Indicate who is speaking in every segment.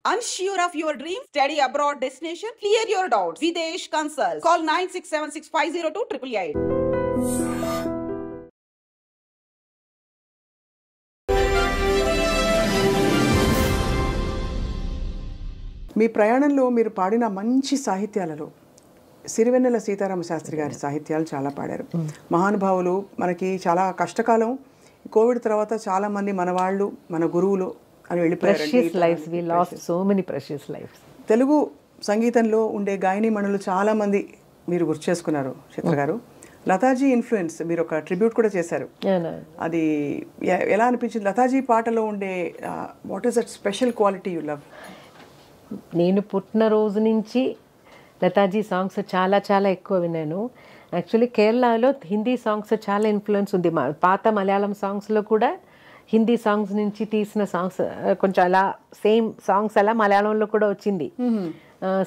Speaker 1: Unsure of your dream? Study abroad destination? Clear your doubts. Videsh Consult. Call 9676502888.
Speaker 2: మీ ప్రయాణంలో మీరు పాడిన మంచి సాహిత్యాలలో సిరివెన్నెల సీతారామ శాస్త్రి గారి సాహిత్యాలు చాలా పాడారు. మహానుభావులు. మనకి చాలా కష్టకాలం. కోవిడ్ తర్వాత చాలా మంది మన వాళ్ళు, మన గురువులు అని వెళ్ళిపోయారు. తెలుగు సంగీతంలో ఉండే గాయనీమణులు చాలా మంది మీరు గుర్తు చేసుకున్నారు చిత్ర గారు. లతాజీ ఇన్ఫ్లుయెన్స్ మీరు ఒక ట్రిబ్యూట్ కూడా చేశారు. అది ఎలా అనిపించింది? లతాజీ పాటలో ఉండే what is that special quality you love?
Speaker 3: నేను పుట్టిన రోజు నుంచి లతాజీ సాంగ్స్ చాలా చాలా ఎక్కువ విన్నాను. యాక్చువల్లీ కేరళలో హిందీ సాంగ్స్ చాలా ఇన్ఫ్లుయెన్స్ ఉంది. పాత మలయాళం సాంగ్స్లో కూడా హిందీ సాంగ్స్ నుంచి తీసిన సాంగ్స్ కొంచెం అలా సేమ్ సాంగ్స్ అలా మలయాళంలో కూడా వచ్చింది.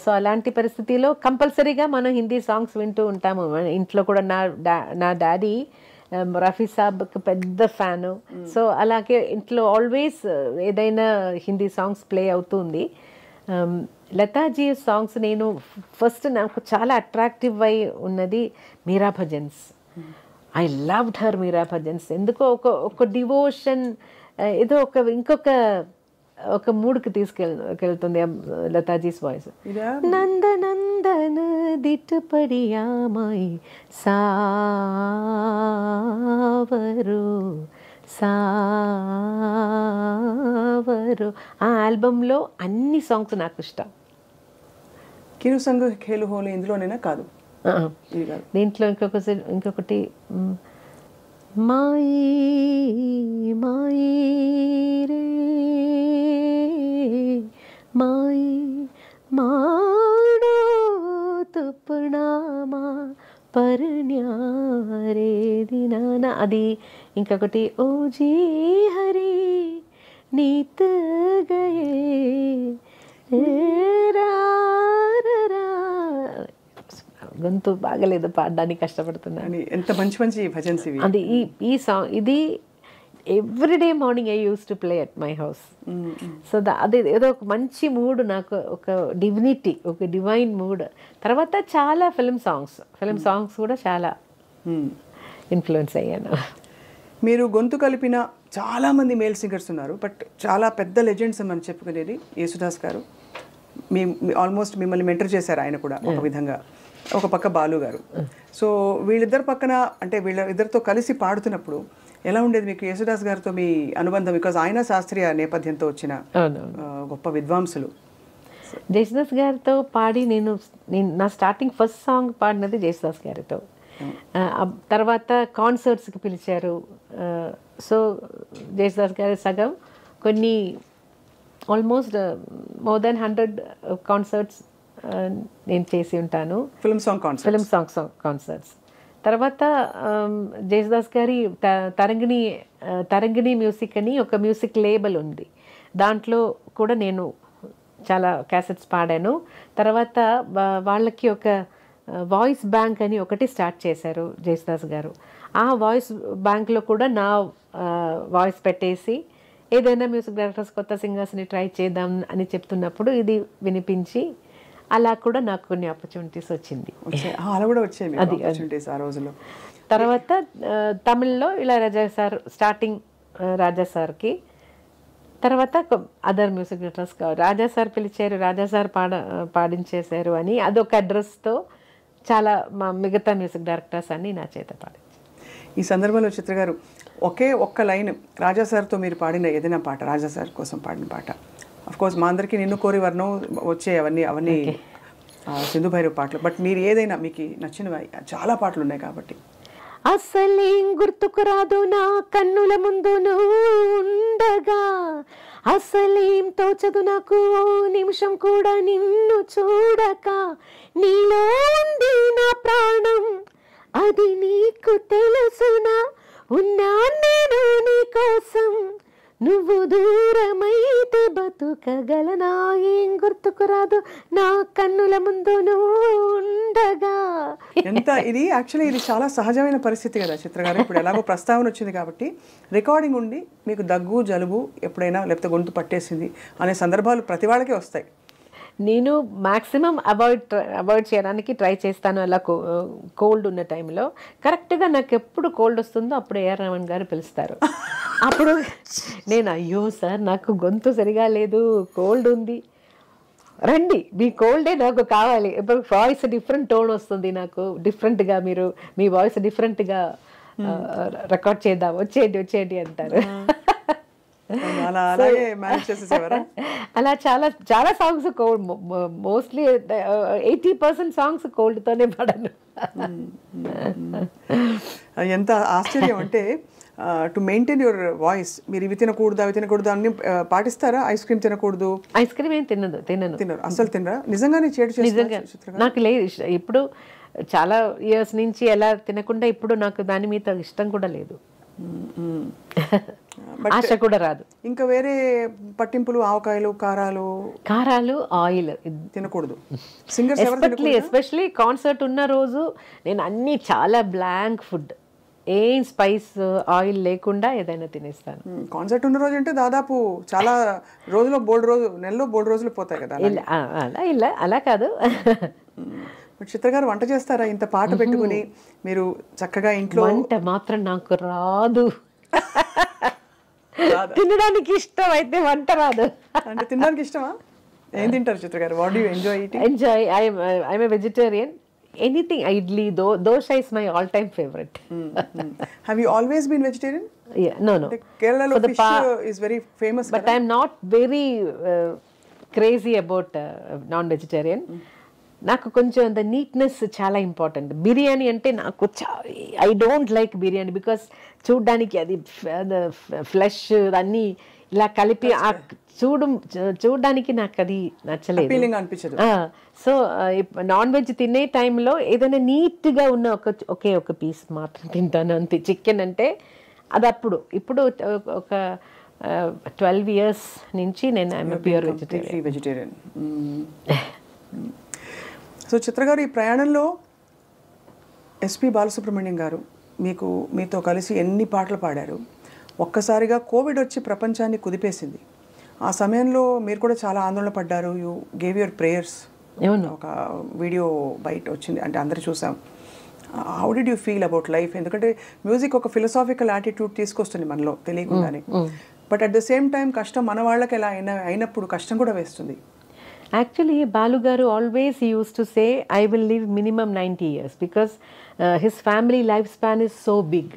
Speaker 3: సో అలాంటి పరిస్థితిలో కంపల్సరీగా మనం హిందీ సాంగ్స్ వింటూ ఉంటాము. ఇంట్లో కూడా నా డాడీ రఫీ సాబ్కి పెద్ద ఫ్యాను. సో అలాగే ఇంట్లో ఆల్వేస్ ఏదైనా హిందీ సాంగ్స్ ప్లే అవుతుంది. లతాజీ సాంగ్స్ నేను ఫస్ట్ నాకు చాలా అట్రాక్టివ్ అయి ఉన్నది Meera bhajans. I loved her Meera bhajans. ఎందుకో ఒక డివోషన్, ఏదో ఒక మూడ్కి తీసుకెళ్తుంది లతాజీస్ వాయిస్. నందనందన దిట్టుపడియామై సావరు సావరు. ఆ ఆల్బంలో అన్ని సాంగ్స్ నాకు ఇష్టం.
Speaker 2: కిరు సంగ్ ఖేలు హోలీ ఇందులోనేనా? కాదు,
Speaker 3: దీంట్లో ఇంకొకటి మాయి మాయి రే మాయి మాడో తుప్పణామా పర్ణ్యారే దినానా, అది. ఇంకొకటి ఓజీ హరి నీత గయే గొంతు బాగలేదు, పాడడానికి కష్టపడుతున్నాను.
Speaker 2: ఎంత మంచి మంచి భజన్స్ ఇవి.
Speaker 3: అది ఈ సాంగ్ ఇది everyday morning I use to play at my house. So అది ఏదో ఒక మంచి మూడ్, నాకు ఒక డివినిటీ, ఒక డివైన్ మూడ్. తర్వాత చాలా ఫిల్మ్ సాంగ్స్ కూడా చాలా ఇన్ఫ్లుయెన్స్ అయ్యాను.
Speaker 2: మీరు గొంతు కలిపిన చాలామంది మేల్ సింగర్స్ ఉన్నారు, బట్ చాలా పెద్ద లెజెండ్స్ మనం చెప్పుకునేది యేసుదాస్ గారు. ఆల్మోస్ట్ మిమ్మల్ని మెంటర్ చేశారు ఆయన కూడా ఒక విధంగా. ఒక పక్క బాలు గారు. సో వీళ్ళిద్దరు పక్కన, అంటే వీళ్ళిద్దరితో కలిసి పాడుతున్నప్పుడు ఎలా ఉండేది మీకు యేసుదాస్ గారితో మీ అనుబంధం? బికాజ్ ఆయన శాస్త్రీయ నేపథ్యంతో వచ్చిన గొప్ప విద్వాంసులు.
Speaker 3: జేసుదాస్ గారితో పాడి నేను నా స్టార్టింగ్ ఫస్ట్ సాంగ్ పాడినది జేసుదాస్ గారితో. తర్వాత కాన్సర్ట్స్కి పిలిచారు. సో జేసుదాస్ గారి సగం కొన్ని ఆల్మోస్ట్ మోర్ దెన్ 100 కాన్సర్ట్స్ నేను చేసి ఉంటాను.
Speaker 2: Film song
Speaker 3: concerts. తర్వాత జేసుదాస్ గారి తరంగిణి మ్యూజిక్ అని ఒక మ్యూజిక్ లేబుల్ ఉంది. దాంట్లో కూడా నేను చాలా క్యాసెట్స్ పాడాను. తర్వాత వాళ్ళకి ఒక వాయిస్ బ్యాంక్ అని ఒకటి స్టార్ట్ చేశారు జేసుదాస్ గారు. ఆ వాయిస్ బ్యాంక్లో కూడా నా వాయిస్ పెట్టేసి ఏదైనా మ్యూజిక్ డైరెక్టర్స్ కొత్త సింగర్స్ని ట్రై చేద్దాం అని చెప్తున్నప్పుడు ఇది వినిపించి అలా కూడా నాకు కొన్ని ఆపర్చునిటీస్ వచ్చింది. తర్వాత తమిళ్లో ఇళయరాజా సార్, స్టార్టింగ్ రాజా సార్కి, తర్వాత అదర్ మ్యూజిక్ డైరెక్టర్స్ రాజా సార్ పిలిచారు, రాజా సార్ పాడించేశారు అని అదొక అడ్రస్తో చాలా మిగతా మ్యూజిక్ డైరెక్టర్స్ అన్ని నా చేత పాడించారు.
Speaker 2: ఈ సందర్భంలో చిత్ర గారు ఒక్క లైన్ రాజా సార్తో మీరు పాడిన ఏదైనా పాట, రాజా సార్ కోసం పాడిన పాట. అఫ్కోర్స్ మా అందరికీ నిన్ను కోరి వర్ణం వచ్చే అవన్నీ సింధు భైరవ్ పాటలు, బట్ మీరు ఏదైనా మీకు నచ్చినవి, చాలా పాటలు ఉన్నాయి కాబట్టి.
Speaker 3: అసలేం గుర్తుకు రాదు నా కన్నుల ముందు ఉండగా, అసలేం తోచదు నాకు ఓ నిమిషం కూడా నిన్ను చూడక, నీలో ఉంది నా ప్రాణం అది నీకు తెలుసునా, ఉన్నా నేను నీ కోసం నువ్వు దూరమైతే బతుకగలనా ఏం గుర్తుకు రాదు నా కన్నుల ముందు నువ్వు ఉండగా.
Speaker 2: ఎంత ఇది యాక్చువల్లీ ఇది చాలా సహజమైన పరిస్థితి కదా చిత్ర గారు. ఇప్పుడు ఎలాగో ప్రస్తావన వచ్చింది కాబట్టి రికార్డింగ్ ఉండి మీకు దగ్గు జలుబు ఎప్పుడైనా లేకపోతే గొంతు పట్టేసింది అనే సందర్భాలు ప్రతి వాళ్ళకే వస్తాయి.
Speaker 3: నేను మ్యాక్సిమం అవాయిడ్ చేయడానికి ట్రై చేస్తాను. అలా కోల్డ్ ఉన్న టైంలో కరెక్ట్గా నాకు ఎప్పుడు కోల్డ్ వస్తుందో అప్పుడు ఏఆర్ రెహమాన్ గారు పిలుస్తారు. అప్పుడు నేను అయ్యో సార్ నాకు గొంతు సరిగా లేదు, కోల్డ్ ఉంది, రండి మీ కోల్డే నాకు కావాలి. ఇప్పుడు వాయిస్ డిఫరెంట్ టోన్ వస్తుంది నాకు, డిఫరెంట్గా మీరు మీ వాయిస్ డిఫరెంట్గా రికార్డ్ చేద్దాం, వచ్చేయండి అంటారు. అలా చాలా చాలా సాంగ్స్ కోల్డ్, మోస్ట్లీ 80% సాంగ్స్ కోల్డ్తోనే పాడాను.
Speaker 2: ఎంత ఆశ్చర్యం అంటే టు మెయింటైన్ యువర్ వాయిస్ మీరు ఇవి తినకూడదు అవి తినకూడదు అన్ని పాటిస్తారా? ఐస్ క్రీమ్ తినకూడదు?
Speaker 3: ఐస్ క్రీమ్ ఏం తినరు
Speaker 2: అసలు తినరా? నిజంగానే
Speaker 3: నిజంగా నాకు లేదు. ఇప్పుడు చాలా ఇయర్స్ నుంచి ఎలా తినకుండా ఇప్పుడు నాకు దాని మీద ఇష్టం కూడా లేదు, ఆశ కూడా రాదు.
Speaker 2: ఇంకా వేరే పట్టింపులు ఆవకాయలు కారాలు
Speaker 3: ఆయిల్
Speaker 2: తినకూడదు.
Speaker 3: ఎస్పెషలీ కాన్సర్ట్ ఉన్న రోజు నేను అన్ని చాలా బ్లాంక్ ఫుడ్, ఏం స్పైస్ ఆయిల్ లేకుండా ఏదైనా తినేస్తాను.
Speaker 2: కాన్సర్ట్ ఉన్న రోజు అంటే దాదాపు చాలా నెలలో బోల్డ్ రోజులు పోతాయి కదా.
Speaker 3: అలా కాదు.
Speaker 2: చిత్ర గారు వంట చేస్తారా? ఇంత పాట పెట్టుకుని మీరు చక్కగా ఇంట్లో?
Speaker 3: వంట మాత్రం నాకు రాదు, తినడానికి ఇష్టం అయితే వంట రాదు.
Speaker 2: అంటే తినడానికి ఇష్టమా? ఏం తింటారు చిత్ర గారు? What do you enjoy eating?
Speaker 3: I'm a vegetarian. Anything, idli, dosha is my all-time favorite.
Speaker 2: Have you always been vegetarian?
Speaker 3: Yeah, no.
Speaker 2: Kerala lo fish is very famous.
Speaker 3: But I'm not very crazy about non-vegetarian. నాకు కొంచెం the neatness చాలా important. Biryani అంటే నాకు I don't like biryani because చూడ్డానికి అది flesh అన్నీ ఇలా కలిపి చూడడానికి నాకు అది నచ్చలేదు. సో నాన్ వెజ్ తినే టైంలో ఏదైనా నీట్గా ఉన్న ఒక పీస్ మాత్రం తింటాను అంతే. చికెన్ అంటే అది ఇప్పుడు ఒక 12 years నుంచి నేను ఐఎమ్ ప్యూర్
Speaker 2: వెజిటేరియన్. సో చిత్ర గారు, ఈ ప్రయాణంలో ఎస్పి బాలసుబ్రహ్మణ్యం గారు మీతో కలిసి ఎన్ని పాటలు పాడారు. ఒక్కసారిగా కోవిడ్ వచ్చి ప్రపంచాన్ని కుదిపేసింది. ఆ సమయంలో మీరు కూడా చాలా ఆందోళన పడ్డారు. You gave your prayers. ఒక వీడియో బయట వచ్చింది, అంటే అందరూ చూసాం. How did you feel about life? ఎందుకంటే మ్యూజిక్ ఒక ఫిలసాఫికల్ యాటిట్యూడ్ తీసుకొస్తుంది మనలో తెలియకుండానే. But at the same time కష్టం మన వాళ్ళకి ఎలా అయినప్పుడు కష్టం కూడా వేస్తుంది.
Speaker 3: Actually, Balu garu always used to say, I will live minimum 90 years because his family lifespan is so big.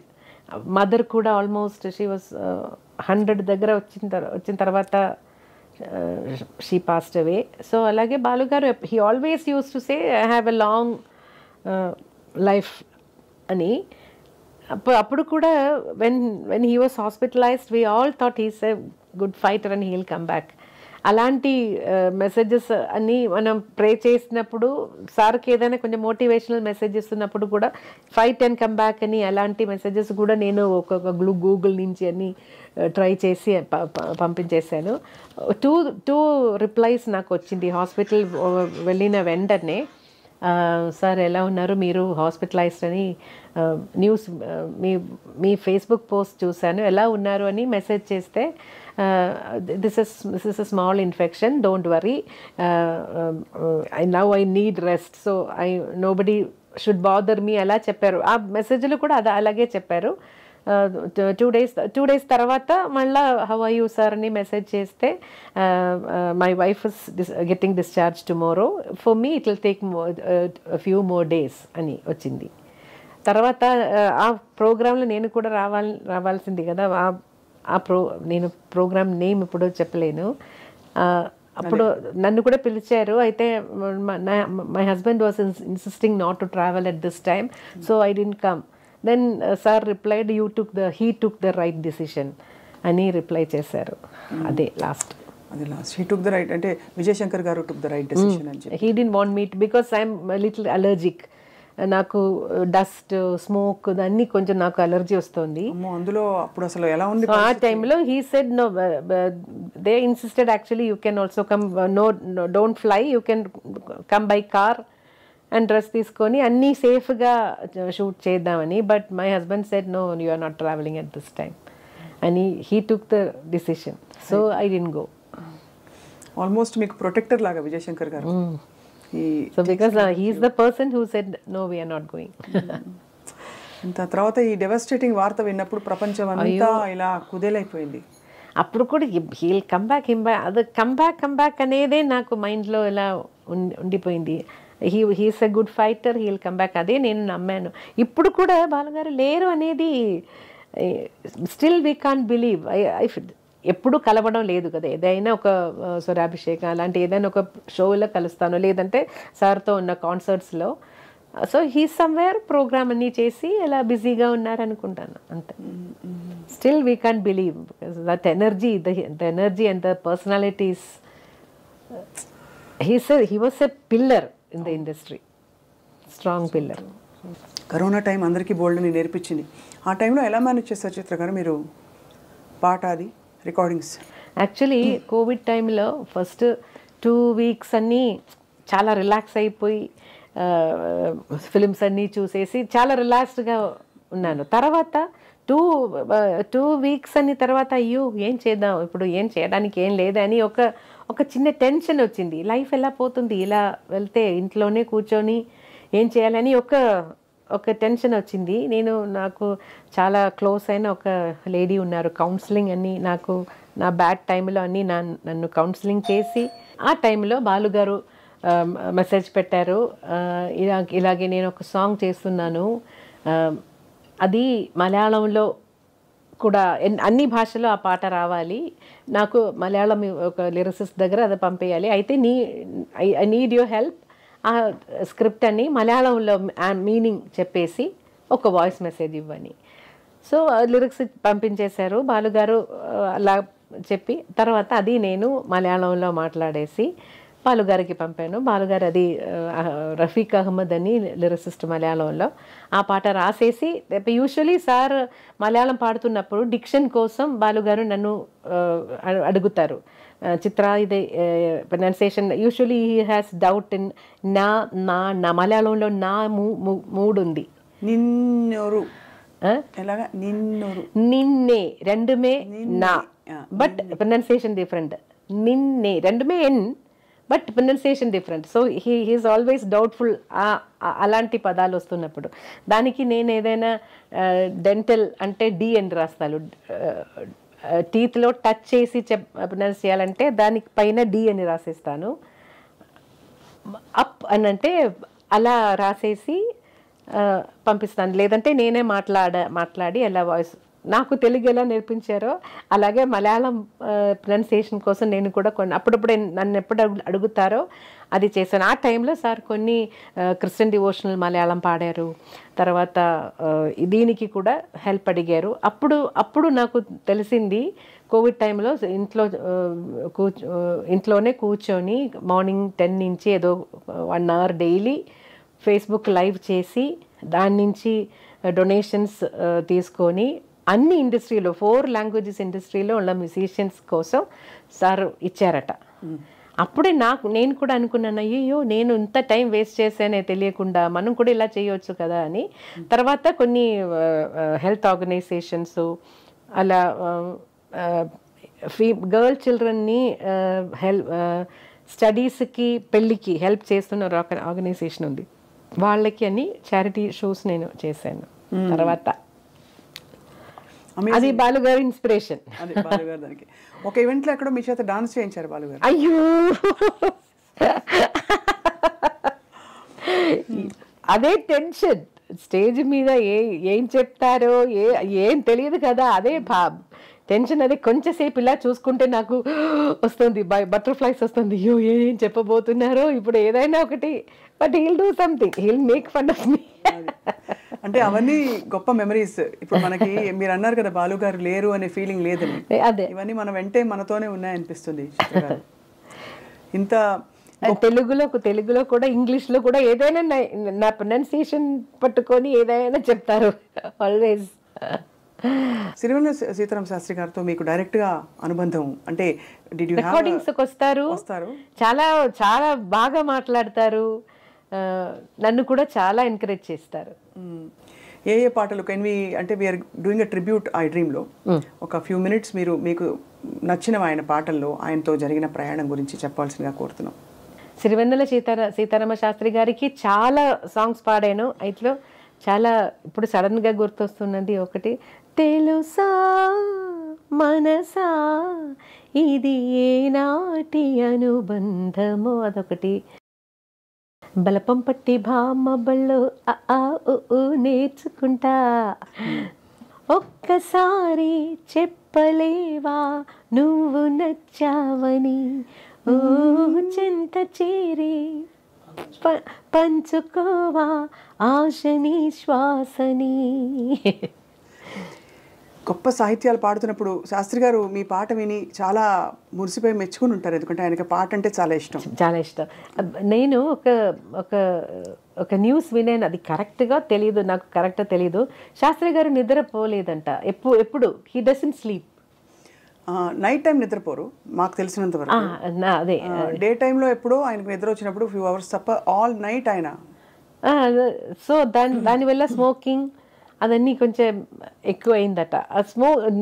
Speaker 3: Mother kuda almost, she was 100 దగ్గర వచ్చిన తర్వాత she passed away. So alage Balu garu, he always used to say, I have a long life ani. అప్పుడు కూడా when he was hospitalized, we all thought he's a good fighter and he'll come back. అలాంటి messages అన్నీ మనం ప్రే చేసినప్పుడు, సార్కి ఏదైనా కొంచెం motivational messages ఉన్నప్పుడు కూడా ఫైట్ అండ్ కమ్ బ్యాక్ అని అలాంటి మెసేజెస్ కూడా నేను ఒక గూగుల్ నుంచి అన్ని ట్రై చేసి పంపించేశాను. టూ రిప్లైస్ నాకు వచ్చింది హాస్పిటల్ వెళ్ళిన వెంటనే. సార్ ఎలా ఉన్నారు, మీరు హాస్పిటలైజ్డ్ అని న్యూస్ మీ ఫేస్బుక్ పోస్ట్ చూశాను, ఎలా ఉన్నారు అని మెసేజ్ చేస్తే, this is a small infection, don't worry, now I need rest, so nobody should bother me అలా చెప్పారు. ఆ మెసేజ్లో కూడా అలాగే చెప్పారు. 2 days తర్వాత మళ్ళీ హౌ ఆర్ యూ సార్ అని మెసేజ్ చేస్తే, my wife is getting discharge tomorrow, for me it will take few more days అని వచ్చింది. తర్వాత ఆ ప్రోగ్రాంలో నేను కూడా రావాల్సింది కదా. నేను ప్రోగ్రామ్ నేమ్ ఇప్పుడు చెప్పలేను. అప్పుడు నన్ను కూడా పిలిచారు. అయితే my husband was insisting not to travel at this time, so I didn't come. Then sir replied, he took the right decision అని రిప్లై చేశారు. అదే last.
Speaker 2: He took the right అంటే Vijayashankar garu took the right decision అని చెప్పి.
Speaker 3: He didn't want me because I'm little allergic. నాకు dust smoke అన్నీ కొంచెం నాకు అలర్జీ వస్తుంది.
Speaker 2: అందులో అప్పుడు అసలు ఎలా ఉంది?
Speaker 3: ఆ టైంలో he said no, they insisted actually you can also come, no don't fly, you can come by car and dress తీసుకొని అన్నీ సేఫ్గా షూట్ చేద్దామని. But my husband said no, you are not travelling at this time అని he took the decision. So I didn't go.
Speaker 2: Almost మీకు protector లాగా Vijayashankar garu.
Speaker 3: So because he is the person who said no, we are not going.
Speaker 2: తర్వాత ఈ devastating వార్త విన్నప్పుడు ప్రపంచం అంతా ఇలా కుదేలైపోయింది.
Speaker 3: అప్పుడు కూడా హీల్ కమ్ బ్యాక్ అది కమ్ బ్యాక్ అనేదే నాకు మైండ్లో ఇలా ఉండిపోయింది. He's a good fighter, he'll come back, అదే నేను నమ్మాను. ఇప్పుడు కూడా బాలుగారు లేరు అనేది స్టిల్ వీ కాంట్ బిలీవ్. ఎప్పుడు కలవడం లేదు కదా, ఏదైనా ఒక స్వరాభిషేకం అలాంటి ఏదైనా ఒక షోలో కలుస్తాను, లేదంటే సార్తో ఉన్న కాన్సర్ట్స్లో. సో హీ సమ్వేర్ ప్రోగ్రామ్ అన్నీ చేసి ఇలా బిజీగా ఉన్నారనుకుంటాను అంతే. Still we can't believe because that energy, the energy and the personalities. He was a pillar in the industry, strong pillar.
Speaker 2: Corona time అందరికీ బోల్డ్ని నేర్పించింది. ఆ టైంలో ఎలా మేనేజ్ చేస్తారు చిత్ర గారు మీరు పాట అది రికార్డింగ్స్?
Speaker 3: యాక్చువల్లీ కోవిడ్ టైంలో ఫస్ట్ 2 weeks అన్నీ చాలా రిలాక్స్ అయిపోయి ఫిలిమ్స్ అన్నీ చూసేసి చాలా రిలాక్స్డ్గా ఉన్నాను. తర్వాత 2 weeks అని తర్వాత అయ్యో ఏం చేద్దాం, ఇప్పుడు ఏం చేయడానికి ఏం లేదని ఒక చిన్న టెన్షన్ వచ్చింది. లైఫ్ ఎలా పోతుంది ఇలా వెళ్తే, ఇంట్లోనే కూర్చొని ఏం చేయాలని ఒక టెన్షన్ వచ్చింది. నాకు చాలా క్లోజ్ అయిన ఒక లేడీ ఉన్నారు, కౌన్సిలింగ్ అని నాకు నా బ్యాడ్ టైంలో అన్నీ నన్ను కౌన్సిలింగ్ చేసి, ఆ టైంలో బాలుగారు మెసేజ్ పెట్టారు, ఇలాగే నేను ఒక సాంగ్ చేస్తున్నాను, అది మలయాళంలో కూడా అన్ని భాషలో ఆ పాట రావాలి, నాకు మలయాళం ఒక లిరిసిస్ట్ దగ్గర అది పంపేయాలి, అయితే ఐ నీడ్ యువర్ హెల్ప్, ఆ స్క్రిప్ట్ అని మలయాళంలో మీనింగ్ చెప్పేసి ఒక వాయిస్ మెసేజ్ ఇవ్వని. సో లిరిక్స్ పంపించేశారు బాలుగారు. అలా చెప్పి తర్వాత అది నేను మలయాళంలో మాట్లాడేసి బాలుగారికి పంపాను. బాలుగారు అది రఫీక్ అహ్మద్ అని లిరిసిస్ట్ మలయాళంలో ఆ పాట రాసేసి, యూజువలీ సార్ మలయాళం పాడుతున్నప్పుడు డిక్షన్ కోసం బాలుగారు నన్ను అడుగుతారు, చిత్ర ఇది pronunciation, usually he has doubt in నా మలయాళంలో నా మూడు ఉంది,
Speaker 2: నిన్నోరు ఎలాగా నిన్నోరు
Speaker 3: నిన్నే రెండుమే నా, బట్ ప్రొనౌన్సియేషన్ డిఫరెంట్, నిన్నే రెండుమే ఎన్ but pronunciation different. So he is always doubtful అలాంటి పదాలు వస్తున్నప్పుడు. దానికి నేను ఏదైనా డెంటల్ అంటే డి అని రాస్తాను, టీత్లో టచ్ చేసి ప్రొనౌన్స్ చేయాలంటే దానికి పైన డి అని రాసేస్తాను, అప్ అని అంటే అలా రాసేసి పంపిస్తాను, లేదంటే నేనే మాట్లాడి అలా వాయిస్. నాకు తెలుగు ఎలా నేర్పించారో అలాగే మలయాళం ప్రొనౌన్సియేషన్ కోసం నేను కూడా అప్పుడప్పుడు నన్ను ఎప్పుడు అడుగుతారో అది చేశాను. ఆ టైంలో సార్ కొన్ని క్రిస్టియన్ డివోషనల్ మలయాళం పాడారు, తర్వాత దీనికి కూడా హెల్ప్ అడిగారు. అప్పుడు నాకు తెలిసింది కోవిడ్ టైంలో ఇంట్లోనే కూర్చొని మార్నింగ్ 10 నుంచి ఏదో 1 hour డైలీ ఫేస్బుక్ లైవ్ చేసి దాని నుంచి డొనేషన్స్ తీసుకొని అన్ని ఇండస్ట్రీలో 4 languages ఇండస్ట్రీలో ఉన్న మ్యూజిషియన్స్ కోసం సార్ ఇచ్చారట. అప్పుడే నేను కూడా అనుకున్నాను, అయ్యో నేను ఇంత టైం వేస్ట్ చేశానే తెలియకుండా, మనం కూడా ఇలా చేయవచ్చు కదా అని. తర్వాత కొన్ని హెల్త్ ఆర్గనైజేషన్స్ అలా గర్ల్ చిల్డ్రన్ని స్టడీస్కి పెళ్ళికి హెల్ప్ చేస్తున్న ఒక ఆర్గనైజేషన్ ఉంది, వాళ్ళకి అని చారిటీ షోస్ నేను చేశాను. తర్వాత అది బాలుగారు ఇన్స్పిరేషన్.
Speaker 2: ఒక ఈవెంట్లో ఎక్కడో మీ చేత డాన్స్ చేయించారు బాలుగారు.
Speaker 3: అయ్యో అదే టెన్షన్, స్టేజ్ మీద ఏం చెప్తారో ఏం తెలియదు కదా, అదే టెన్షన్. అదే కొంచెంసేపు ఇలా చూసుకుంటే నాకు వస్తుంది, బటర్ఫ్లైస్ వస్తుంది, అయ్యో ఏం చెప్పబోతున్నారో ఇప్పుడు ఏదైనా ఒకటి, but he'll do something, he'll make fun of me.
Speaker 2: అంటే అవన్నీ గొప్ప మెమరీస్. ఇప్పుడు మనకి మీరు అన్నారు కదా బాలుగారు లేరు అనే ఫీలింగ్ లేదని,
Speaker 3: అదే
Speaker 2: ఇవన్నీ మన వెంటే మనతోనే ఉన్నాయనిపిస్తుంది. ఇంత
Speaker 3: తెలుగులో కూడా ఇంగ్లీష్లో కూడా ఏదైనా నా ప్రొనౌన్సియేషన్ పట్టుకొని ఏదైనా చెప్తారు ఆల్వేస్.
Speaker 2: సిరివెన్నెల సీతారామ శాస్త్రి గారితో మీకు డైరెక్ట్గా అనుబంధం అంటే
Speaker 3: రికార్డింగ్స్కి వస్తారు, చాలా చాలా బాగా మాట్లాడతారు, నన్ను కూడా చాలా ఎంకరేజ్ చేస్తారు.
Speaker 2: ఏ పాటలు అంటే we are doing a tribute I డ్రీమ్లో ఒక ఫ్యూ మినిట్స్ మీరు మీకు నచ్చిన ఆయన పాటల్లో ఆయనతో జరిగిన ప్రయాణం గురించి చెప్పాల్సిందిగా కోరుతున్నాం.
Speaker 3: సిరివెన్నెల సీతారామ శాస్త్రి గారికి చాలా సాంగ్స్ పాడాను. అయితే చాలా ఇప్పుడు సడన్గా గుర్తొస్తున్నది ఒకటి, తెలుసా మనసా ఇది ఏనాటి అనుబంధమో, అదొకటి. బలపం పట్టి భామ బళ్ళు నేర్చుకుంటా, ఒక్కసారి చెప్పలేవా నువ్వు నచ్చావని, ఓ చెంత చేరి పంచుకోవా ఆశని శ్వాసని.
Speaker 2: గొప్ప సాహిత్యాలు పాడుతున్నప్పుడు శాస్త్రి గారు మీ పాట విని చాలా మురిసిపోయి మెచ్చుకుని ఉంటారు, ఎందుకంటే ఆయనకి పాట అంటే చాలా ఇష్టం.
Speaker 3: చాలా ఇష్టం. నేను ఒక న్యూస్ వినాను, అది కరెక్ట్గా తెలియదు, నాకు కరెక్ట్గా తెలియదు. శాస్త్రి గారు నిద్రపోలేదంట ఎప్పుడు. He doesn't sleep.
Speaker 2: Night time నిద్రపోరు మాకు తెలిసినంత వరకు.
Speaker 3: అదే
Speaker 2: డే టైంలో ఎప్పుడో ఆయనకు నిద్ర వచ్చినప్పుడు ఫ్యూ అవర్స్ తప్ప ఆల్ నైట్ ఆయన.
Speaker 3: సో దానివల్ల స్మోకింగ్ అదన్నీ కొంచెం ఎక్కువ అయిందట.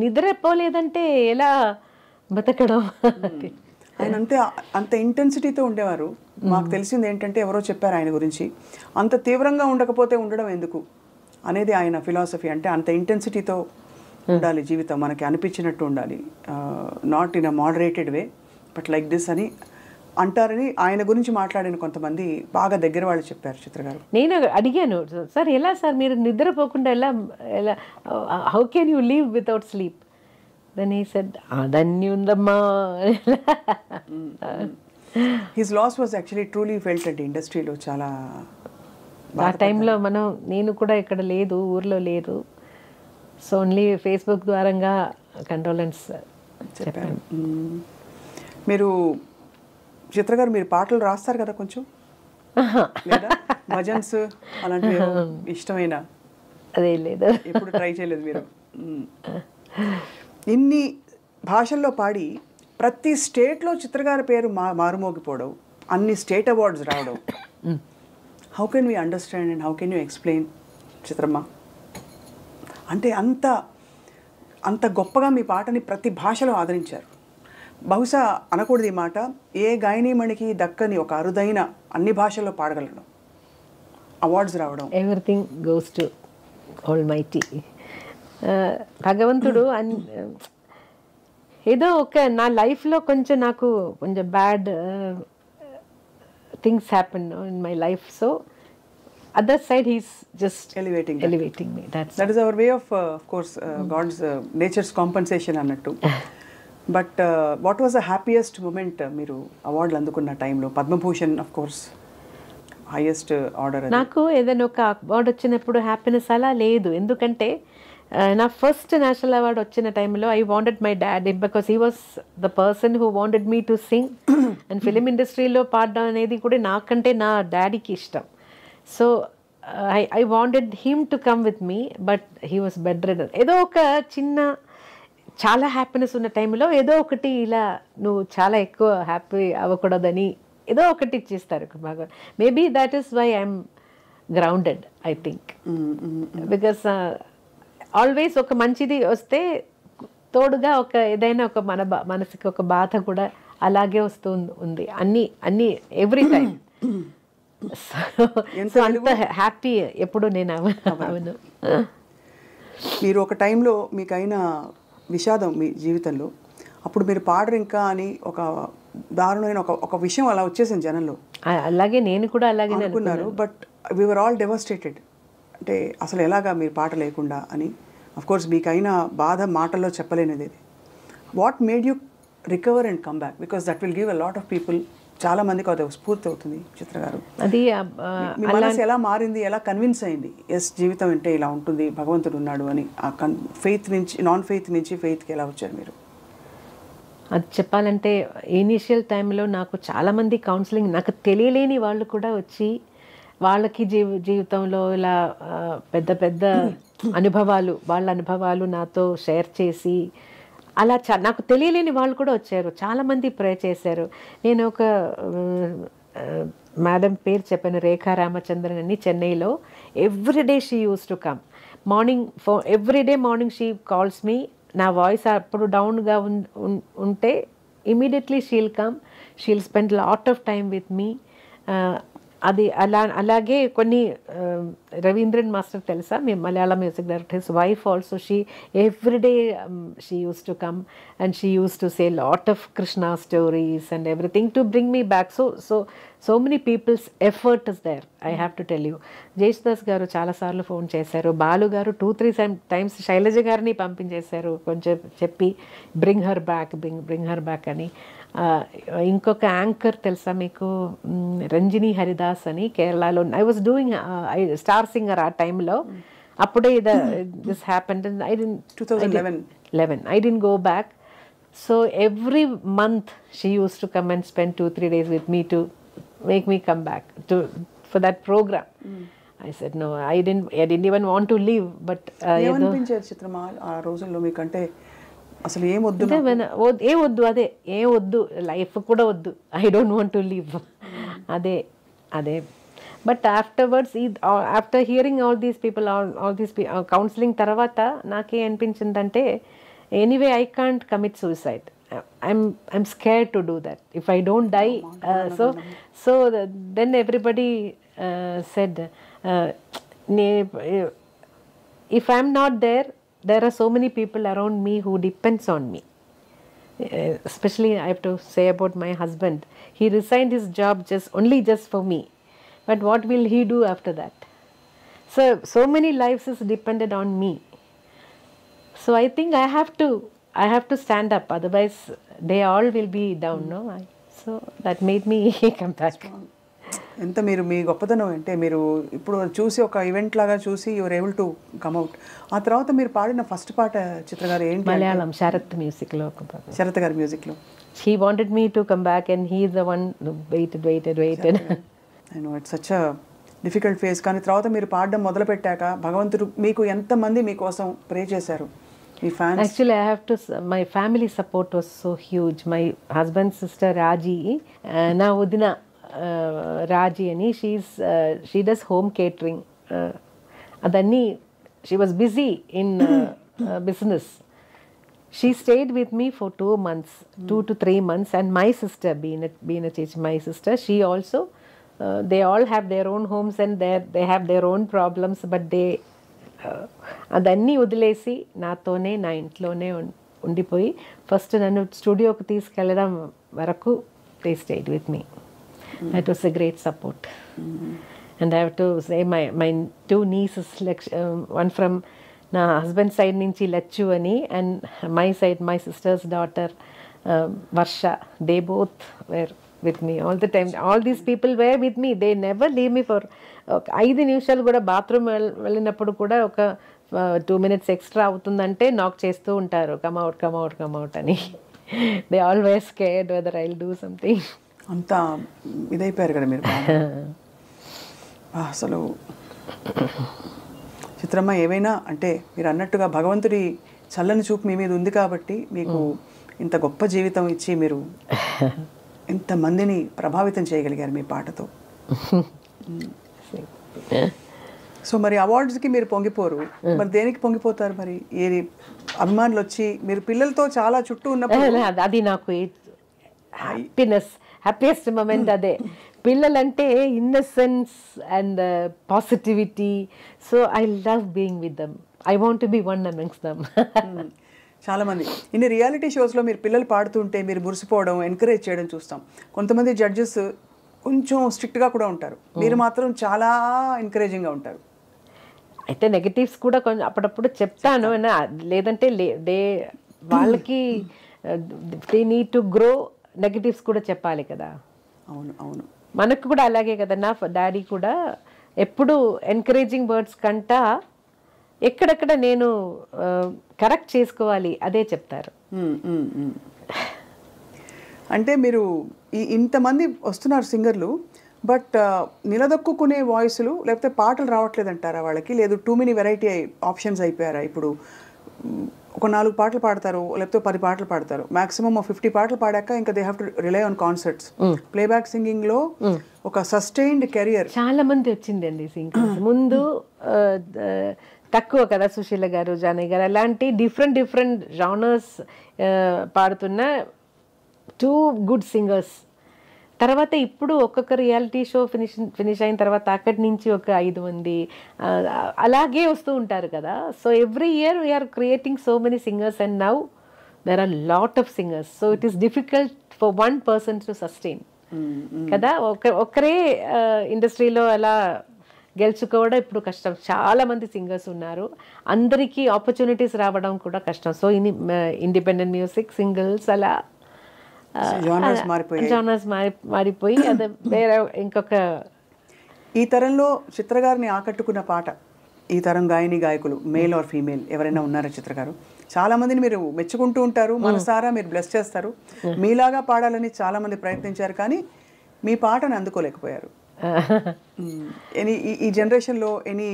Speaker 3: నిద్రపోలేదంటే ఎలా బతకడం.
Speaker 2: ఆయన అంత ఇంటెన్సిటీతో ఉండేవారు. మాకు తెలిసింది ఏంటంటే ఎవరో చెప్పారు ఆయన గురించి, అంత తీవ్రంగా ఉండకపోతే ఉండడం ఎందుకు అనేది ఆయన ఫిలాసఫీ. అంటే అంత ఇంటెన్సిటీతో ఉండాలి జీవితం, మనకి అనిపించినట్టు ఉండాలి, not in a moderated way but like this అని అంటారని ఆయన గురించి మాట్లాడిన కొంతమంది బాగా దగ్గర వాళ్ళు చెప్పారు. చిత్ర గారు,
Speaker 3: నేను అడిగాను, సార్ ఎలా సార్ మీరు నిద్రపోకుండా ఎలా how can you leave without sleep? Then he said అదన్నీ ఉందమ్మా.
Speaker 2: His loss was actually truly felt అంటే ఇండస్ట్రీలో చాలా.
Speaker 3: ఆ టైంలో నేను కూడా ఇక్కడ లేదు, ఊర్లో లేదు. సో ఓన్లీ ఫేస్బుక్ ద్వారంగా కండోలెన్స్ చెప్పాను.
Speaker 2: మీరు చిత్ర గారు మీరు పాటలు రాస్తారు కదా కొంచెం, లేదా భజన్స్ అలాంటివి ఇష్టమైన?
Speaker 3: అదే లేదు,
Speaker 2: ఎప్పుడు ట్రై చేయలేదు మీరు? ఇన్ని భాషల్లో పాడి ప్రతి స్టేట్లో చిత్రగారి పేరు మారుమోగిపోవడం, అన్ని స్టేట్ అవార్డ్స్ రావడం, how can we understand and how can you explain చిత్రమ్మ? అంటే అంత గొప్పగా మీ పాటని ప్రతి భాషలో ఆదరించారు. బహుశా అనకూడదు ఈ మాట, ఏ గాయనీమణికి దక్కని ఒక అరుదైన అన్ని భాషల్లో పాడగలడం, అవార్డ్స్ రావడం.
Speaker 3: ఎవ్రీథింగ్ గోస్ టు ఆల్మైటీ భగవంతుడు. ఏదో నా లైఫ్లో నాకు కొంచెం bad things happen in my life. So other side he's just elevating me.
Speaker 2: That is our way of course God's nature's compensation annattu. But what was the happiest moment మీరు అవార్డులు అందుకున్న టైంలో? Padma Bhushan of course highest order.
Speaker 3: నాకు ఏదైనా ఒక award వచ్చినప్పుడు happiness అలా లేదు, ఎందుకంటే నా ఫస్ట్ నేషనల్ అవార్డు వచ్చిన టైంలో I wanted my daddy, because he was the person who wanted me to sing. And film ఇండస్ట్రీలో పాడడం అనేది కూడా నాకంటే నా డాడీకి ఇష్టం. So I wanted him to come with me, but he was bedridden. ఏదో ఒక చిన్న చాలా హ్యాపీనెస్ ఉన్న టైంలో ఏదో ఒకటి ఇలా నువ్వు చాలా ఎక్కువ హ్యాపీ అవ్వకూడదని ఏదో ఒకటి ఇచ్చేస్తారు బాగా. Maybe that is why I'm grounded I think. Because always ఒక మంచిది వస్తే తోడుగా ఒక ఏదైనా ఒక మనసుకి ఒక బాధ కూడా అలాగే వస్తూ ఉంది, అన్ని ఎవ్రీ టైం. అంత హ్యాపీ ఎప్పుడు నేను అవను.
Speaker 2: మీరు ఒక టైంలో మీకైనా విషాదం మీ జీవితంలో, అప్పుడు మీరు పాడరు ఇంకా అని ఒక దారుణమైన ఒక విషయం అలా వచ్చేసింది జనంలో.
Speaker 3: అలాగే నేను కూడా అలాగే
Speaker 2: అనుకున్నారు. But we were all devastated. అంటే అసలు ఎలాగా మీరు పాట లేకుండా అని. అఫ్ కోర్స్ మీకైనా బాధ మాటల్లో చెప్పలేనిది. What made you recover and come back? Because that will give a lot of people, చాలా మందికి అది స్ఫూర్తి అవుతుంది. చిత్ర గారు,
Speaker 3: అది
Speaker 2: మీ మనసు ఎలా మారింది, ఎలా కన్విన్స్ అయింది ఎస్ జీవితం అంటే ఇలా ఉంటుంది, భగవంతుడు ఉన్నాడు అని? ఆ ఫెయిత్ నుంచి నాన్ ఫెయిత్ నుంచి ఫెయిత్కి ఎలా వచ్చారు మీరు?
Speaker 3: అది చెప్పాలంటే ఇనీషియల్ టైంలో నాకు చాలామంది కౌన్సిలింగ్, నాకు తెలియలేని వాళ్ళు కూడా వచ్చి వాళ్ళకి జీవితంలో ఇలా పెద్ద పెద్ద అనుభవాలు, వాళ్ళ అనుభవాలు నాతో షేర్ చేసి అలా నాకు తెలియలేని వాళ్ళు కూడా వచ్చారు. చాలామంది ప్రే చేశారు. నేను ఒక మేడం పేరు చెప్పాను, రేఖా రామచంద్రన్ అని, చెన్నైలో. Everyday she used to come morning, everyday morning she calls me. నా వాయిస్ అప్పుడు డౌన్గా ఉంటే immediately she'll come, she'll spend lot of time with me. అది అలాగే కొన్ని రవీంద్రన్ మాస్టర్ తెలుసా, మీ Malayalam music director, his wife also, she everyday she used to come and she used to say lot of Krishna stories and everything to bring me back. So many peoples effort is there, I have to tell you. Yesudas garu చాలాసార్లు phone చేశారు, బాలు గారు 2-3 times Shailaja గారిని పంపించేశారు కొంచెం చెప్పి bring her back అని. ఇంకొక anchor తెలుసా మీకు, రంజిని హరిదాస్ అని, కేరళలో. I was doing star singer ఆ టైంలో. అప్పుడే this happened. 2011 I didn't go back. So every month she used to come and spend 2-3 days with me to make me come back for that program. I said no, I didn't even want to leave. But
Speaker 2: ఏమనిపించేది చిత్రమా ఆ రోజుల్లో మీకంటే? అసలు ఏమొద్దు,
Speaker 3: అదే ఏం వద్దు, life కూడా వద్దు, I don't want to live, అదే. But afterwards, after hearing all these people, all these counselling తర్వాత నాకే అనిపించిందంటే, anyway I can't commit suicide. I'm scared to do that. If I don't die, then everybody said, if I'm not there, there are so many people around me who depends on me. Especially I have to say about my husband. He resigned his job just for me. But what will he do after that? So many lives is dependent on me. So I think I have to stand up, otherwise they all will be down, no? So that made me come back.
Speaker 2: ఎంత మీరు మీ గొప్పతనం అంటే, మీరు ఇప్పుడు చూసి ఒక event లాగా చూసి your able to come out. ఆ తర్వాత మీరు పాడిన ఫస్ట్ పాట చిత్ర గారు ఏంటి?
Speaker 3: మలయాళం శరత్ మ్యూజిక్లో.
Speaker 2: శరత్ గారి మ్యూజిక్లో.
Speaker 3: He wanted me to come back and he is the one who waited.
Speaker 2: I know it's such a difficult phase. కానీ తర్వాత మీరు పాడడం మొదలు పెట్టాక భగవంతుడు మీకు ఎంతమంది మీకోసం ప్రే చేశారు, మీ fans?
Speaker 3: Actually I have to, my family support was so huge. My husband's sister Raji, na Udina Raji ani, she does home catering. Adanni she was busy in business. She stayed with me for 2 months, 2 to 3 months, and my sister, Beena Chechi, my sister, she also, they all have their own homes and they have their own problems, but they అదన్నీ వదిలేసి నాతోనే, నా ఇంట్లోనే ఉండిపోయి first నన్ను స్టూడియోకి తీసుకెళ్ళడం వరకు they stayed with me. That was a great support. And I have to say my 2 nieces, one from నా హస్బెండ్ సైడ్ నుంచి లచ్చు అని, and my side, my sister's daughter Varsha, they both were with me all the time. All these people were with me. They never leave me for 5 నిమిషాలు కూడా. Bathroom వెళ్ళినప్పుడు కూడా ఒక 2 minutes extra అవుతుందంటే నాక్ చేస్తూ ఉంటారు, కమ్ అవుట్ అని. They always scared weather I will do something.
Speaker 2: అంతా ఇదైపోయారు కదా మీరు. అసలు చిత్రమ్మ, ఏమైనా అంటే మీరు అన్నట్టుగా భగవంతుడి చల్లని చూపు మీ మీద ఉంది కాబట్టి మీకు ఇంత గొప్ప జీవితం ఇచ్చి మీరు ఎంతమందిని ప్రభావితం చేయగలిగారు మీ పాటతో. సో మరి అవార్డ్స్కి మీరు పొంగిపోరు, మరి దేనికి పొంగిపోతారు? మరి ఏది అభిమానులు వచ్చి మీరు పిల్లలతో చాలా చుట్టూ ఉన్నప్పుడు
Speaker 3: అది నాకు హ్యాపీయెస్ట్ మూమెంట్ అదే. పిల్లలంటే innocence and positivity. So I love being with them. I want to be one amongst them.
Speaker 2: చాలామంది ఇన్ని రియాలిటీ షోస్లో మీరు పిల్లలు పాడుతుంటే మీరు మురిసిపోవడం, ఎంకరేజ్ చేయడం చూస్తాం. కొంతమంది జడ్జెస్ కొంచెం స్ట్రిక్ట్గా కూడా ఉంటారు, మీరు మాత్రం చాలా ఎంకరేజింగ్గా ఉంటారు.
Speaker 3: అయితే నెగటివ్స్ కూడా కొంచెం అప్పుడప్పుడు చెప్తాను, లేదంటే వాళ్ళకి they need to grow, negatives కూడా చెప్పాలి కదా.
Speaker 2: అవును.
Speaker 3: మనకు కూడా అలాగే కదా. నా డాడీ కూడా ఎప్పుడు ఎంకరేజింగ్ వర్డ్స్ కంటా ఎక్కడెక్కడ నేను కరెక్ట్ చేసుకోవాలి అదే చెప్తారు.
Speaker 2: అంటే మీరు ఇంతమంది వస్తున్నారు సింగర్లు, బట్ నిలదొక్కునే వాయిస్లు లేకపోతే పాటలు రావట్లేదంటారా వాళ్ళకి? లేదు టూ మెనీ వెరైటీ ఆప్షన్స్ అయిపోయారా? ఇప్పుడు ఒక 4 పాటలు పాడతారు, లేకపోతే 10 పాటలు పాడతారు, మాక్సిమం 50 పాటలు పాడాక ఇంకా they have to rely on concerts. Playback సింగింగ్లో ఒక సస్టైన్డ్ కెరియర్
Speaker 3: చాలా మంది వచ్చిందండి సింగర్స్. ముందు తక్కువ కదా, సుశీల గారు, జానయ్య గారు అలాంటి డిఫరెంట్ జానర్స్ పాడుతున్న 2 గుడ్ సింగర్స్. తర్వాత ఇప్పుడు ఒక్కొక్క రియాలిటీ షో ఫినిష్ అయిన తర్వాత అక్కడి నుంచి ఒక 5 మంది అలాగే వస్తూ ఉంటారు కదా. So every year we are creating so many singers and now there are lot of singers. So it is difficult for one person to sustain కదా. ఒకరే ఇండస్ట్రీలో అలా గెలుచుకోవడం ఇప్పుడు కష్టం. చాలా మంది సింగర్స్ ఉన్నారు, అందరికీ ఆపర్చునిటీస్ రావడం కూడా కష్టం. సో ఇండిపెండెంట్ మ్యూజిక్, సింగిల్స్ అలా జానర్స్ మారిపోయి అది వేరే ఇంకొక.
Speaker 2: ఈ తరంలో చిత్ర గారిని ఆకట్టుకున్న పాట, ఈ తరం గాయకులు మేల్ ఆర్ ఫీమేల్ ఎవరైనా ఉన్నారా చిత్ర గారు? చాలా మందిని మీరు మెచ్చుకుంటూ ఉంటారు, మనసారా మీరు బ్లెస్ చేస్తారు. మీలాగా పాడాలని చాలా మంది ప్రయత్నించారు, కానీ మీ పాటను అందుకోలేకపోయారు. ఈ జనరేషన్లో ఎనీ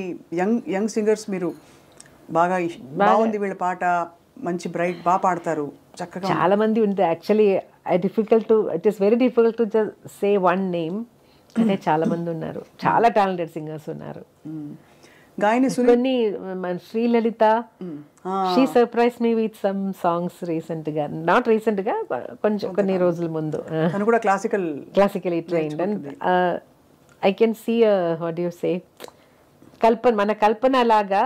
Speaker 2: యంగ్ సింగర్స్ మీరు బాగుంది వీళ్ళ పాట, మంచి బ్రైట్, బాగా పాడతారు, చక్కగా?
Speaker 3: చాలా మంది ఉంది actually. It is very difficult to just say one name. అంటే చాలా మంది ఉన్నారు, చాలా టాలెంటెడ్ సింగర్స్ ఉన్నారు. కొన్ని Srilalitha, she surprise me with some songs recent గా, నాట్ రీసెంట్ గా, కొన్ని రోజుల ముందు. Classically trained and I can see what you say మన కల్పన లాగా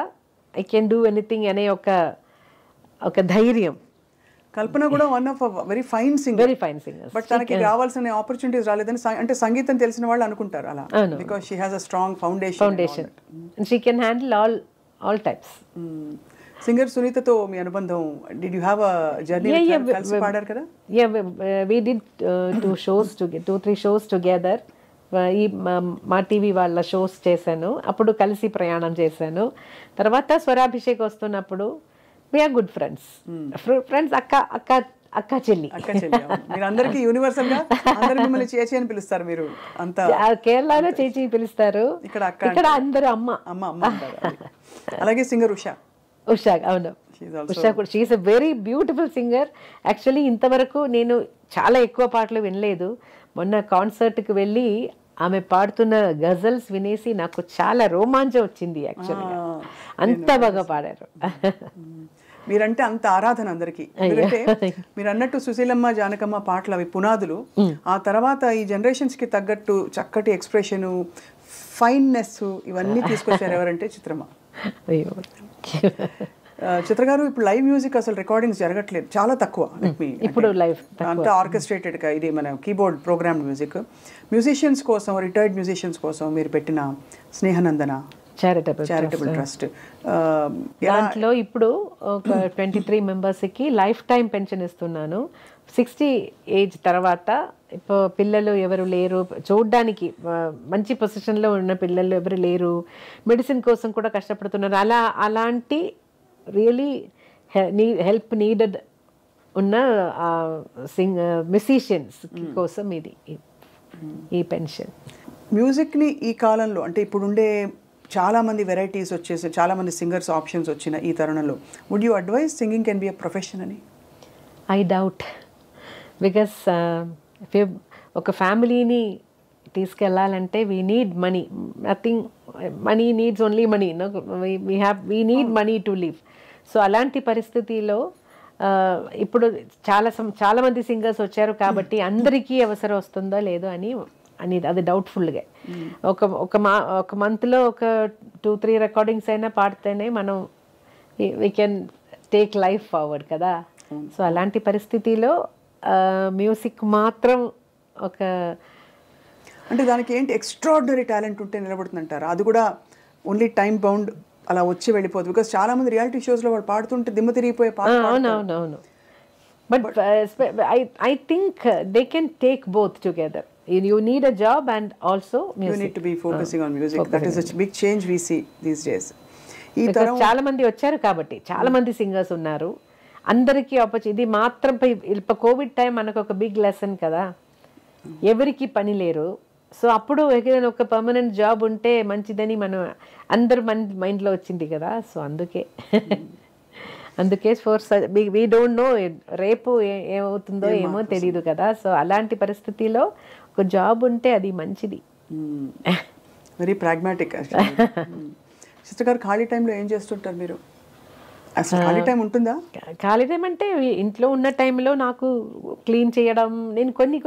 Speaker 3: ఐ కెన్ డూ ఎనీథింగ్ అనే ఒక ధైర్యం.
Speaker 2: కల్పన కూడా one of very fine singer, but తనకి రావాల్సిన ఆపర్చునిటీస్ రాలేదని అంటే సంగీతం తెలిసిన వాళ్ళు అనుకుంటారు అలా, because she has a strong foundation
Speaker 3: and she can handle all types.
Speaker 2: Singer సునీతతో మీ అనుబంధం, did you have a journey with her? కలిసి పాడారు కదా?
Speaker 3: We did 2-3 shows together. ఈ మా టీవీ వాళ్ళ షోస్ చేశాను, అప్పుడు కలిసి ప్రయాణం చేశాను. తర్వాత స్వరాభిషేక్ వస్తున్నప్పుడు we are good friends. అక్క చెల్లి.
Speaker 2: మీరు అందరికి యూనివర్సల్ గా అందరూ మిమ్మల్ని చేచి అని పిలుస్తారు, మీరు అంతా
Speaker 3: కేరళలో చేచి పిలుస్తారు, ఇక్కడ అందరూ అమ్మ.
Speaker 2: అలాగే సింగర్ ఉషా.
Speaker 3: అవును, ఉషా కూడా she is a very beautiful singer. Actually ఇంతవరకు నేను చాలా ఎక్కువ పాటలు వినలేదు. మొన్న కాన్సర్ట్కి వెళ్ళి ఆమె పాడుతున్న గజల్స్ వినేసి నాకు చాలా రోమాంచం వచ్చింది. యాక్చువల్గా అంత బాగా పాడారు.
Speaker 2: మీరంటే అంత ఆరాధన అందరికీ. ఎందుకంటే మీరు అన్నట్టు సుశీలమ్మ, జానకమ్మ పాటలు అవి పునాదులు. ఆ తర్వాత ఈ జనరేషన్స్ కి తగ్గట్టు చక్కటి ఎక్స్ప్రెషన్, ఫైన్నెస్ ఇవన్నీ తీసుకొచ్చారు ఎవరంటే చిత్రమ్మ. చిత్ర గారు, ఇప్పుడు లైవ్ మ్యూజిక్ అసలు రికార్డింగ్స్ జరగట్లేదు, చాలా తక్కువ.
Speaker 3: ఇప్పుడు లైవ్
Speaker 2: అంతా ఆర్కెస్ట్రేటెడ్ గా, ఇది మన కీబోర్డ్ ప్రోగ్రామ్ మ్యూజిక్. మ్యూజిషియన్స్ కోసం, రిటైర్డ్ మ్యూజిషియన్స్ కోసం మీరు పెట్టిన స్నేహనందన చారిటబుల్ ట్రస్ట్,
Speaker 3: దాంట్లో ఇప్పుడు ఒక 23 మెంబర్స్కి లైఫ్ టైం పెన్షన్ ఇస్తున్నాను. 60 ఏజ్ తర్వాత ఇప్పుడు పిల్లలు ఎవరు లేరు, చూడడానికి మంచి పొజిషన్లో ఉన్న పిల్లలు ఎవరు లేరు, మెడిసిన్ కోసం కూడా కష్టపడుతున్నారు, అలాంటి రియలీ హెల్ప్ నీడెడ్ ఉన్న మ్యూజిషియన్స్ కోసం ఇది ఈ పెన్షన్.
Speaker 2: మ్యూజిక్ని ఈ కాలంలో, అంటే ఇప్పుడుండే చాలామంది వెరైటీస్ వచ్చేసి చాలామంది సింగర్స్ ఆప్షన్స్ వచ్చిన ఈ తరుణంలో, would you advise singing can be a profession అని?
Speaker 3: ఐ డౌట్, బికాస్ ఒక ఫ్యామిలీని తీసుకెళ్ళాలంటే we need money. Nothing, money needs only money. We need money to live. So అలాంటి పరిస్థితిలో ఇప్పుడు చాలా మంది సింగర్స్ వచ్చారు కాబట్టి అందరికీ అవసరం వస్తుందో లేదో అని అది డౌట్ఫుల్గా. ఒక మంత్లో ఒక 2-3 రికార్డింగ్స్ అయినా పాడితేనే మనం we can take life forward కదా. సో అలాంటి పరిస్థితిలో మ్యూజిక్ మాత్రం
Speaker 2: అంటే దానికి ఏంటి ఎక్స్ట్రాడినరీ టాలెంట్ ఉంటే నిలబడుతుందంటారా? అది కూడా ఓన్లీ టైం బౌండ్ అలా వచ్చి వెళ్ళిపోదు. బికాస్ చాలా మంది రియాలిటీ షోస్లో వాళ్ళు పాడుతుంటే దిమ్మ తిరిగిపోయే పాట.
Speaker 3: అవునవునవును. But I think they can take both together. You need a job and also music.
Speaker 2: You need to be focusing on music. That is a big change we see these days.
Speaker 3: చాలా మంది వచ్చారు కాబట్టి చాలా మంది singers ఉన్నారు. అందరికీ ఇది మాత్రం కోవిడ్ టైం మనకు ఒక బిగ్ లెసన్ కదా, ఎవరికి పని లేరు. సో అప్పుడు ఏదైనా ఒక పర్మనెంట్ జాబ్ ఉంటే మంచిదని మనం అందరు మైండ్లో వచ్చింది కదా. సో అందుకే వీ డోంట్ నో రేపు ఏమవుతుందో ఏమో తెలియదు కదా. సో అలాంటి పరిస్థితిలో ఒక జాబ్ ఉంటే అది మంచిది.
Speaker 2: Very pragmatic. సిస్టర్ గారు ఖాళీ టైంలో ఏం చేస్తుంటారు మీరు? అసలు ఖాళీ టైం ఉంటుందా?
Speaker 3: ఖాళీ టైం అంటే ఇంట్లో ఉన్న టైంలో నాకు క్లీన్ చేయడం, నేను కొన్ని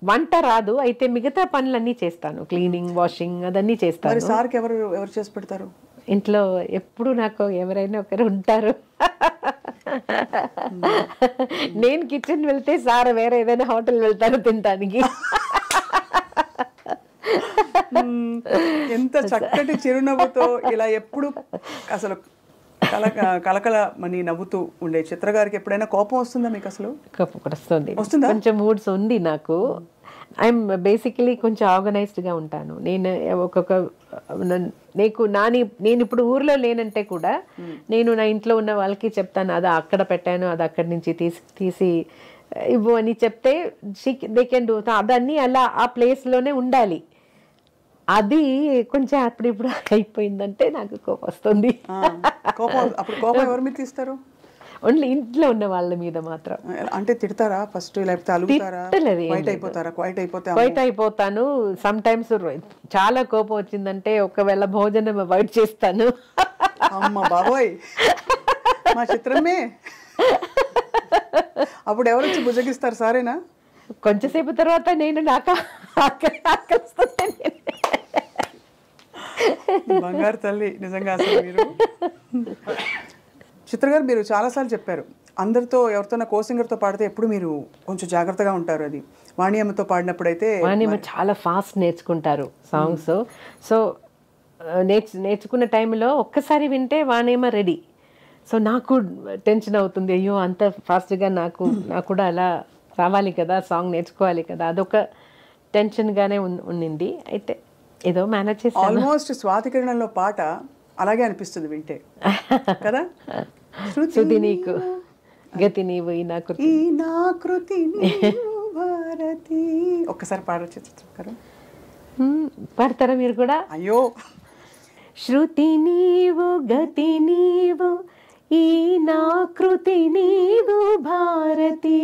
Speaker 3: వంట రాదు, అయితే మిగతా పనులన్నీ చేస్తాను, క్లీనింగ్, వాషింగ్ అదన్నీ చేస్తాను.
Speaker 2: సార్కి ఎవరు చేసి పెడతారు
Speaker 3: ఇంట్లో? ఎప్పుడు నాకు ఎవరైనా ఒకరు ఉంటారు. నేను కిచెన్ వెళ్తే సార్ వేరే ఏదైనా హోటల్ వెళ్తారు తినడానికి.
Speaker 2: ఎంత చక్కటి చిరునవ్వుతో ఇలా ఎప్పుడు అసలు కలకల మని నవ్వుతూ ఉండే చిత్ర గారికి ఎప్పుడైనా కోపం వస్తుందా మీకు? అసలు
Speaker 3: కోపం వస్తుంది, కొంచెం మూడ్స్ ఉంది నాకు. ఐఎమ్ బేసికలీ కొంచెం ఆర్గనైజ్డ్గా ఉంటాను నేను. నేను ఇప్పుడు ఊర్లో లేనంటే కూడా నేను నా ఇంట్లో ఉన్న వాళ్ళకి చెప్తాను, అది అక్కడ పెట్టాను, అది అక్కడి నుంచి తీసి ఇవ్వు అని చెప్తే దే కెన్ డూ. అదన్నీ అలా ఆ ప్లేస్లోనే ఉండాలి. అది కొంచెం ఇప్పుడు అయిపోయిందంటే నాకు కోపం వస్తుంది.
Speaker 2: కోపం ఎవరి మీద తీస్తారు?
Speaker 3: ఓన్లీ ఇంట్లో ఉన్న వాళ్ళ మీద మాత్రం.
Speaker 2: అంటే తిడతారా ఫస్ట్, లేకపోతే అలుగుతారా? క్వైట్
Speaker 3: అయిపోతాను. సమ్ టైమ్స్ చాలా కోపం వచ్చిందంటే ఒకవేళ భోజనం అవాయిడ్ చేస్తాను.
Speaker 2: అమ్మ బాబోయ్, మా చిత్రమే. అప్పుడు ఎవరు వచ్చి భుజగిస్తారు? సారేనా?
Speaker 3: కొంచెంసేపు తర్వాత నేను నాకు
Speaker 2: బంగారు తల్లి నిజంగా. అసలు మీరు చిత్ర గారు, మీరు చాలాసార్లు చెప్పారు అందరితో ఎవరితోనా కోసింగర్తో పాడితే ఎప్పుడు మీరు కొంచెం జాగ్రత్తగా ఉంటారు. అది వాణియమ్మతో పాడినప్పుడు అయితే
Speaker 3: వాణియమ్మ చాలా ఫాస్ట్ నేర్చుకుంటారు సాంగ్స్. సో నేర్చుకున్న టైంలో ఒక్కసారి వింటే వాణియమ్మ రెడీ. సో నాకు టెన్షన్ అవుతుంది, అయ్యో అంత ఫాస్ట్గా నాకు కూడా అలా రావాలి కదా, సాంగ్ నేర్చుకోవాలి కదా, అదొక టెన్షన్గానే ఉండింది. అయితే ఏదో మేనేజ్ చేసి
Speaker 2: ఆల్మోస్ట్ స్వాతి కిరణంలో పాట అలాగే అనిపిస్తుంది వింటే కదా.
Speaker 3: శృతి నీకు గతి నీవు ఈ
Speaker 2: నాకృతి భారతి. ఒక్కసారి పాడొచ్చు చిత్రం?
Speaker 3: పాడతారా మీరు కూడా?
Speaker 2: అయ్యో.
Speaker 3: శృతి నీవు గతి నీవు ఈ నాకృతి నీవు భారతి,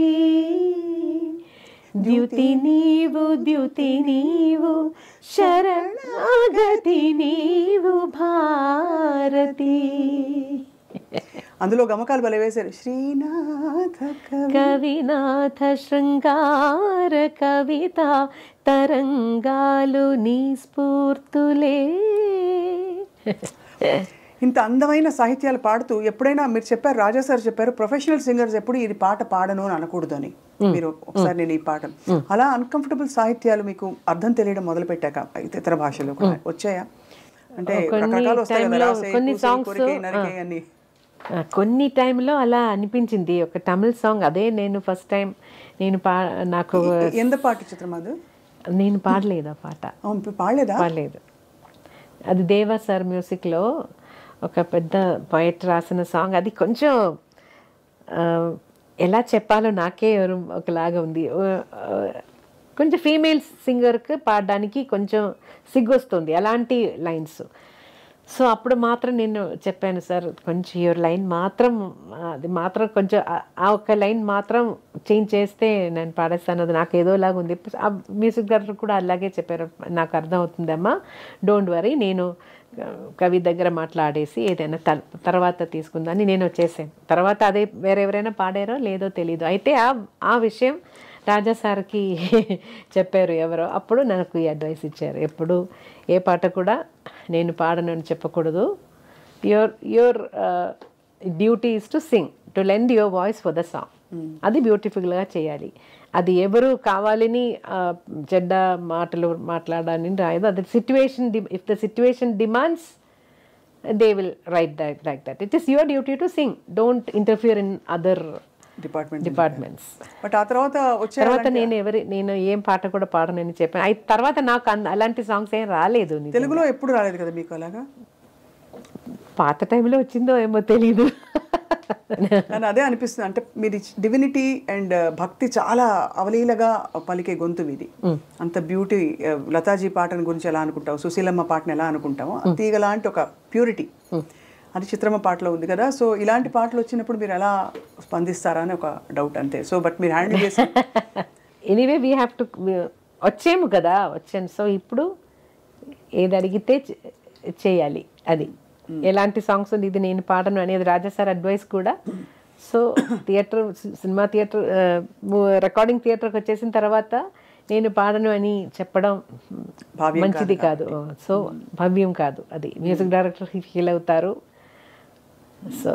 Speaker 3: ద్యుతి నీవు శరణాగతి నీవు భారతి.
Speaker 2: అందులో గమకాలు భలే వేశారు. శ్రీనాథ
Speaker 3: కవినాథ శృంగార కవిత తరంగాలు నీ స్ఫూర్తులే.
Speaker 2: ఇంత అందమైన సాహిత్యాలు పాడుతూ ఎప్పుడైనా మీరు చెప్పారు, రాజా సార్ చెప్పారు, ప్రొఫెషనల్ సింగర్స్ ఎప్పుడు ఇది పాట పాడను అని అనకూడదు అని. మీరు ఒకసారి నేను ఈ పాట అలా అన్కంఫర్టబుల్ సాహిత్యాలు మీకు అర్థం తెలియడం మొదలు పెట్టాక ఇతర భాషలో వచ్చాయా? అంటే రకరకాలు వస్తాయి కదా,
Speaker 3: కొన్ని సాంగ్స్ కొన్ని టైంలో అలా అనిపించింది. ఒక తమిళ సాంగ్ అదే నేను ఫస్ట్ టైం నాకు
Speaker 2: ఎంత పాట చిత్రం అది?
Speaker 3: నేను పాడలేదు ఆ పాట. పాడలేదు. అది దేవా సార్ మ్యూజిక్లో ఒక పెద్ద పోయిట్ రాసిన సాంగ్. అది కొంచెం ఎలా చెప్పాలో నాకే ఒకలాగా ఉంది. కొంచెం ఫీమేల్ సింగర్కి పాడడానికి కొంచెం సిగ్గొస్తుంది అలాంటి లైన్స్. సో అప్పుడు మాత్రం నేను చెప్పాను, సార్ కొంచెం ఈ లైన్ మాత్రం అది మాత్రం కొంచెం ఆ ఒక్క లైన్ మాత్రం చేంజ్ చేస్తే నేను పాడేస్తాను, అది నాకు ఏదోలాగా ఉంది. ఆ మ్యూజిక్ డైరెక్టర్ కూడా అలాగే చెప్పారు, నాకు అర్థం అవుతుందమ్మా, డోంట్ వరీ, నేను కవి దగ్గర మాట్లాడేసి ఏదైనా తర్వాత తీసుకుందని నేను వచ్చేసాను. తర్వాత అదే వేరెవరైనా పాడారో లేదో తెలీదు. అయితే ఆ విషయం రాజా సార్కి చెప్పారు ఎవరో, అప్పుడు నాకు ఈ అడ్వైస్ ఇచ్చారు, ఎప్పుడు ఏ పాట కూడా నేను పాడను అని చెప్పకూడదు. Your duty is to sing, to lend your voice for the song. అది బ్యూటిఫుల్గా చేయాలి. అది ఎవరు కావాలని చెడ్డ మాటలు మాట్లాడాలని రాయదు. అది situation, if the situation demands they will write like that. It is your duty to sing, don't interfere in other departments.
Speaker 2: But ఆ తర్వాత
Speaker 3: నేను ఏం పాట కూడా పాడనని చెప్పాను. తర్వాత నాకు అలాంటి సాంగ్స్ ఏం రాలేదు.
Speaker 2: తెలుగులో ఎప్పుడు రాలేదు కదా మీకు అలాగా?
Speaker 3: పాత టైంలో వచ్చిందో ఏమో తెలీదు.
Speaker 2: కానీ అదే అనిపిస్తుంది, అంటే మీరు డివినిటీ అండ్ భక్తి చాలా అవలీలగా పలికే గొంతు ఇది. అంత బ్యూటీ. లతాజీ పాటను గురించి ఎలా అనుకుంటావు, సుశీలమ్మ పాటను ఎలా అనుకుంటామో, తీగ లాంటి ఒక ప్యూరిటీ అది చిత్రమ్మ పాటలో ఉంది కదా. సో ఇలాంటి పాటలు వచ్చినప్పుడు మీరు ఎలా స్పందిస్తారా అని ఒక డౌట్ అంతే. సో బట్ మీరు హ్యాండిల్ చేసి
Speaker 3: ఎనీవే వీ హ్యావ్ టు, వచ్చాము కదా, వచ్చాను. సో ఇప్పుడు ఏది అడిగితే చేయాలి. అది ఎలాంటి సాంగ్స్ ఉంది, ఇది నేను పాడను అనేది రాజా సార్ అడ్వైస్ కూడా. So theatre, cinema theatre, recording థియేటర్కి వచ్చేసిన తర్వాత నేను పాడను అని చెప్పడం మంచిది కాదు. సో భవ్యం కాదు, అది మ్యూజిక్ డైరెక్టర్ ఫీల్ అవుతారు. సో